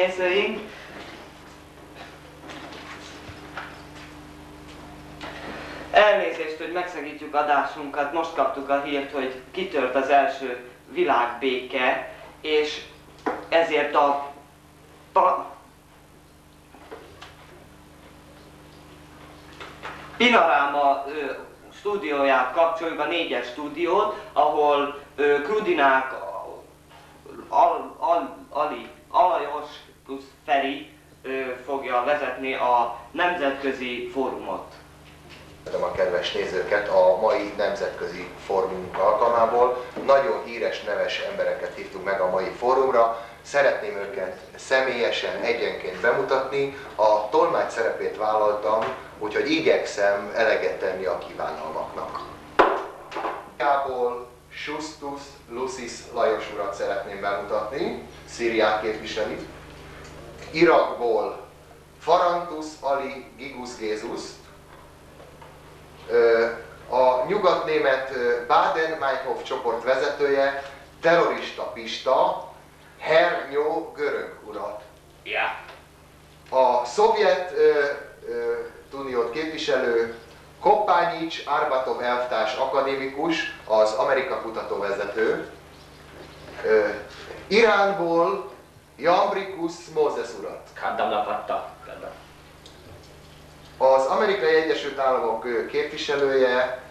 nézőink! Elnézést, hogy megszakítjuk adásunkat, most kaptuk a hírt, hogy kitört az első világbéke, és ezért a Pinaráma stúdióját kapcsoljuk, a 4-es stúdiót, ahol Krudinák, Alajos plusz Feri fogja vezetni a nemzetközi fórumot. A kedves nézőket a mai nemzetközi fórumunk alkalmából. Nagyon híres, neves embereket hívtunk meg a mai fórumra. Szeretném őket személyesen egyenként bemutatni. A tolmács szerepét vállaltam, úgyhogy igyekszem eleget tenni a kívánalmaknak. Szíriából Justus Lucis Lajos urat szeretném bemutatni, Szíriát képviseli. Irakból Farantus Ali Gigus Gézust, a nyugatnémet Baden-Meinhof csoport vezetője, terrorista Pista, Hernyó görög urat. Yeah. A szovjet uniót képviselő Koppányics Arbatov elvtárs akadémikus, az Amerika kutatóvezető. Iránból Jambrikus Mózes urat. Az Amerikai Egyesült Államok képviselője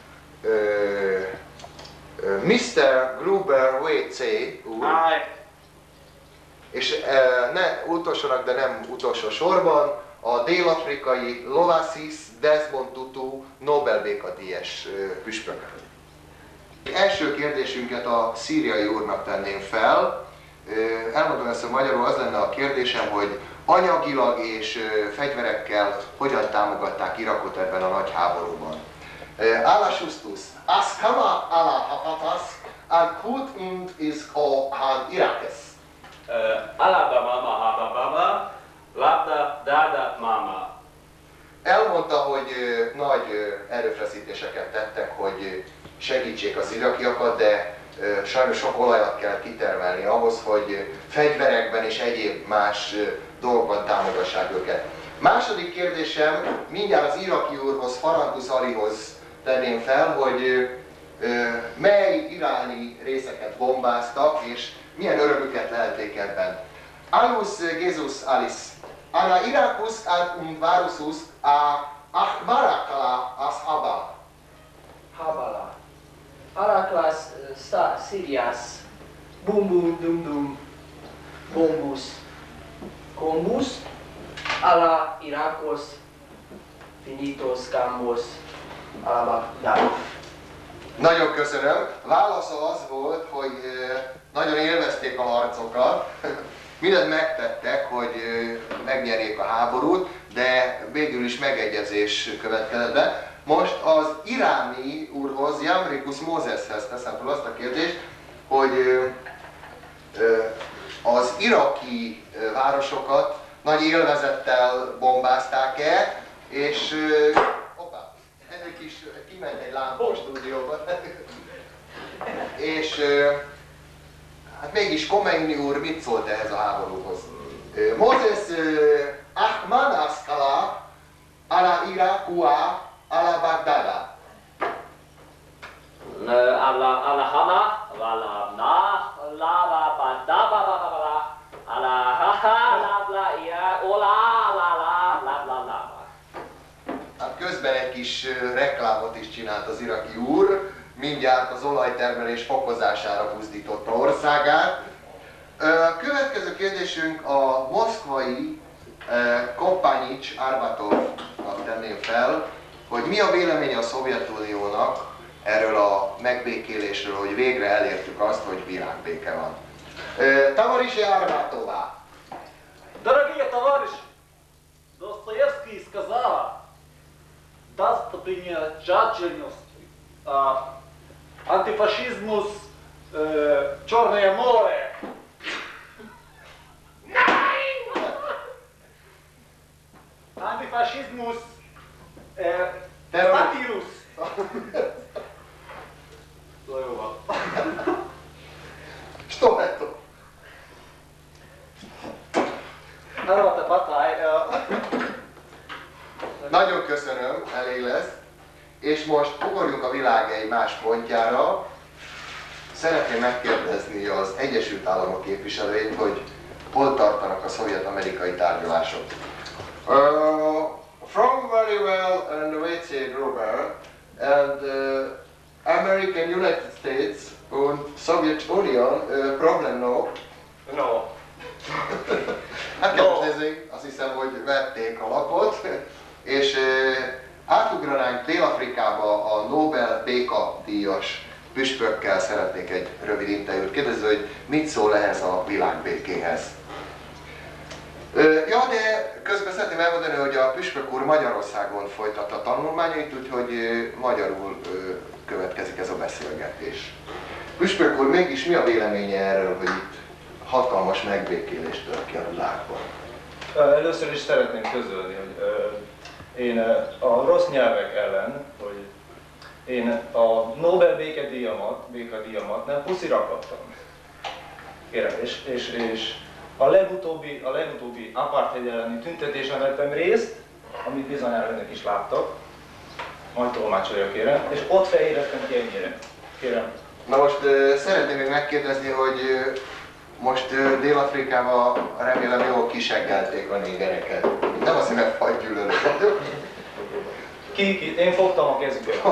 Mr. Gruber W.C. úr. És utolsónak, de nem utolsó sorban, a dél-afrikai Lovasis Desmond Tutu Nobel békadíjas püspök. Első kérdésünket a szíriai úrnak tenném fel. Elmondom ezt, hogy magyarul az lenne a kérdésem, hogy anyagilag és fegyverekkel hogyan támogatták Irakot ebben a nagy háborúban. Ala Justus, Askama ala Hafatas, and Kut und is an Irakes. Alaba mama habababa, labda dada mama. Elmondta, hogy nagy erőfeszítéseket tettek, hogy segítsék az irakiakat, de sajnos sok olajat kell kitermelni ahhoz, hogy fegyverekben és egyéb más dolgokban támogassák őket. Második kérdésem mindjárt az iraki úrhoz, Farantus Alihoz tenném fel, hogy mely iráni részeket bombáztak, és milyen örömüket lelték ebben. Alus Gézus Alice, Ana Irakus und Varusus a Ahmarakala as Habala. Habala. Araklas Sirias, bum bum dum dum, bombus, combus, ala Irakos, finitos cambos, ala Bagdad. Nagyon köszönöm. Válasza az volt, hogy nagyon élvezték a harcokat, mindent megtettek, hogy megnyerjék a háborút, de végül is megegyezés következett be. Most az iráni úrhoz, Jambrikus Mózeshez teszem fel azt a kérdést, hogy az iraki városokat nagy élvezettel bombázták-e, és hoppá, ennek is kiment egy lámpa a stúdióba. És hát mégis Khomeini úr mit szólt ehhez a háborúhoz? Mózes Ahmad Askala ala Irakua ala Bagdada. Ala Hana, ala Na, la Bagdada, ala Haha, la Ira, ola, la. Hát közben egy kis reklámot is csinált az iraki úr, mindjárt az olajtermelés fokozására buzdította országát. Következő kérdésünk a moszkvai Koppányics Arbatovnak tenném fel, hogy mi a véleménye a Szovjetuniónak erről a megbékélésről, hogy végre elértük azt, hogy világbéke van. Tavarisi Arbatova. Дорогие товарищи, Достоевский сказал, достопримечательность, антифашизмус, Черное море. Антифашизmus, Satyrus. Jó van. Что это? Arra a batály. Nagyon köszönöm, elég lesz. És most ugorjunk a világ egy más pontjára. Szeretném megkérdezni az Egyesült Államok képviselőjét, hogy hol tartanak a szovjet-amerikai tárgyalások. From very well and WC Gruber and American United States and Soviet Union problem no. No. Hát kedves nézőink, azt hiszem, hogy vették a lapot, és átugranánk Dél-Afrikába a Nobel békadíjas püspökkel szeretnék egy rövid interjút kérdezni, hogy mit szól ehhez a világbékéhez. Ja, de közben szeretném elmondani, hogy a püspök úr Magyarországon folytatta tanulmányait, úgyhogy magyarul következik ez a beszélgetés. Püspök úr, mégis mi a véleménye erről, hogy itt hatalmas megbékélés tör ki a világban? Először is szeretném közölni, hogy én a rossz nyelvek ellen, hogy én a Nobel békedíjamat nem puszira kaptam. Kérem, és a legutóbbi apartheid elleni tüntetésen vettem részt, amit bizonyára önök is láttak, majd tolmácsolja kérem, és ott fehérettem ki ennyire. Kérem. Na most szeretném még megkérdezni, hogy most Dél-Afrikában remélem jól kiseggelték a négereket. Nem azt hiszem, fagygyűlölőket. Én fogtam a kezüket.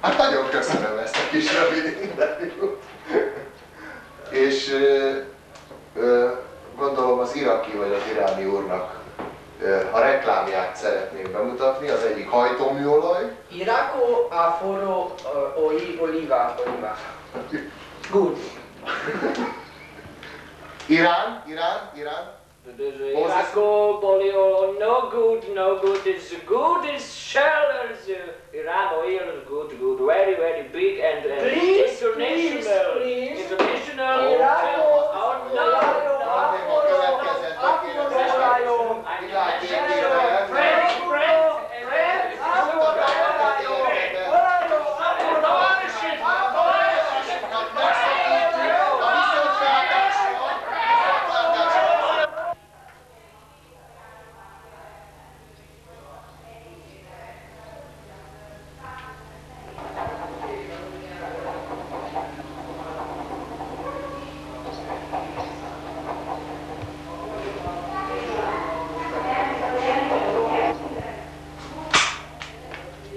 Hát nagyon köszönöm ezt a kis rövid interjút. És gondolom az iraki vagy az iráni úrnak a reklámját szeretném bemutatni, az egyik hajtóműolaj. Irako aforo oliva. Good. Irán. Irako polio no good. It's good as shell as Iran oil is good. Very big and international. International. Oh no.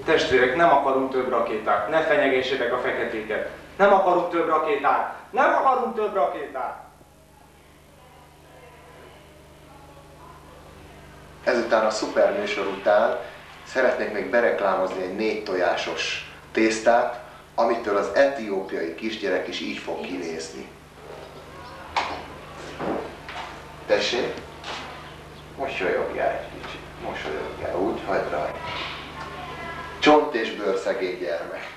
Testvérek, nem akarunk több rakétát, ne fenyegessétek a feketéket. Nem akarunk több rakétát. Ezután a szuper műsor után szeretnék még bereklámozni egy 4 tojásos tésztát, amitől az etiópiai kisgyerek is így fog kinézni. Tessék? Mosolyogjál egy kicsit, mosolyogjál, úgy hagyd rajta. Csont és bőrszegény gyermek.